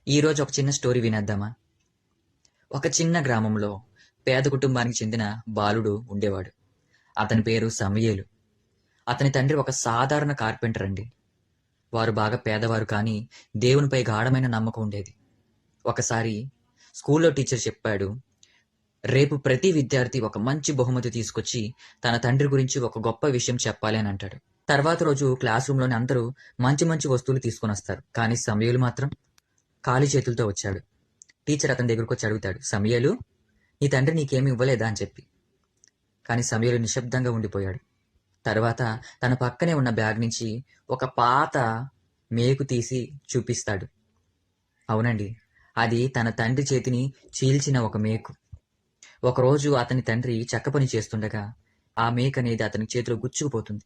ఈరోజు ఒక చిన్న స్టోరీ వినేద్దామా? ఒక చిన్న గ్రామంలో పేద కుటుంబానికి చెందిన బాలుడు ఉండేవాడు. అతని పేరు సమూయేలు. అతని తండ్రి ఒక సాధారణ కార్పెంటర్ అండి. వారు బాగా పేదవారు కానీ దేవునిపై గాఢమైన నమ్మకం ఉండేది. ఒకసారి స్కూల్లో టీచర్ చెప్పాడు, రేపు ప్రతి విద్యార్థి ఒక మంచి బహుమతి తీసుకొచ్చి తన తండ్రి గురించి ఒక గొప్ప విషయం చెప్పాలి అని అంటాడు. తర్వాత రోజు క్లాస్ రూమ్లోని అందరూ మంచి మంచి వస్తువులు తీసుకొని వస్తారు. కానీ సమూయేలు మాత్రం ఖాళీ చేతులతో వచ్చాడు. టీచర్ అతని దగ్గరకు వచ్చి అడుగుతాడు, సమూయేలు, నీ తండ్రి నీకేమి ఇవ్వలేదా అని చెప్పి. కానీ సమూయేలు నిశ్శబ్దంగా ఉండిపోయాడు. తర్వాత తన పక్కనే ఉన్న బ్యాగ్ నుంచి ఒక పాత మేకు తీసి చూపిస్తాడు. అవునండి, అది తన తండ్రి చేతిని చీల్చిన ఒక మేకు. ఒకరోజు అతని తండ్రి చెక్క పని చేస్తుండగా ఆ మేకు అనేది అతని చేతిలో గుచ్చుకుపోతుంది.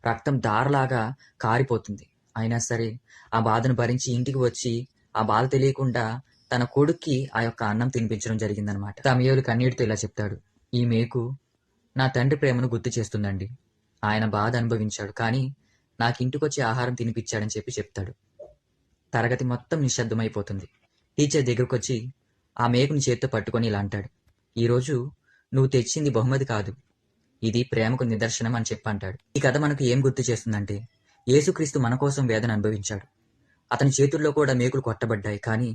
రక్తం దారలాగా కారిపోతుంది. అయినా సరే ఆ బాధను భరించి ఇంటికి వచ్చి ఆ బాధ తెలియకుండా తన కొడుక్కి ఆ యొక్క అన్నం తినిపించడం జరిగిందనమాట. సమూయేలు కన్నీటితో ఇలా చెప్తాడు, ఈ మేకు నా తండ్రి ప్రేమను గుర్తు చేస్తుందండి. ఆయన బాధ అనుభవించాడు, కానీ నాకు ఇంటికొచ్చి ఆహారం తినిపించాడని చెప్పి చెప్తాడు. తరగతి మొత్తం నిశ్శబ్దమైపోతుంది. టీచర్ దగ్గరకు వచ్చి ఆ మేకుని చేత్తో పట్టుకొని ఇలా అంటాడు, ఈరోజు నువ్వు తెచ్చింది బహుమతి కాదు, ఇది ప్రేమకు నిదర్శనం అని చెప్పి అంటాడు. ఈ కథ మనకు ఏం గుర్తు చేస్తుందంటే, యేసుక్రీస్తు మన కోసం వేదన అనుభవించాడు. అతని చేతుల్లో కూడా మేకులు కొట్టబడ్డాయి, కానీ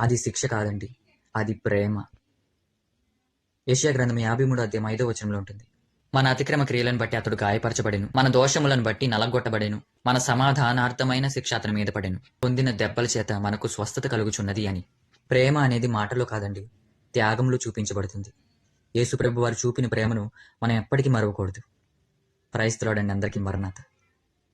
అది శిక్ష కాదండి, అది ప్రేమ. యెషయా గ్రంథం 53:5 ఉంటుంది. మన అతిక్రమ క్రియలను బట్టి అతడు గాయపరచబడెను, మన దోషములను బట్టి నలగొట్టబడెను, మన సమాధానార్థమైన శిక్ష అతని మీద పడెను, పొందిన దెబ్బల చేత మనకు స్వస్థత కలుగుచున్నది అని. ప్రేమ అనేది మాటలో కాదండి, త్యాగంలో చూపించబడుతుంది. యేసుప్రభు వారు చూపిన ప్రేమను మనం ఎప్పటికీ మరవకూడదు. ప్రైజ్ ది లార్డ్ అండి, అందరికీ మరణాత.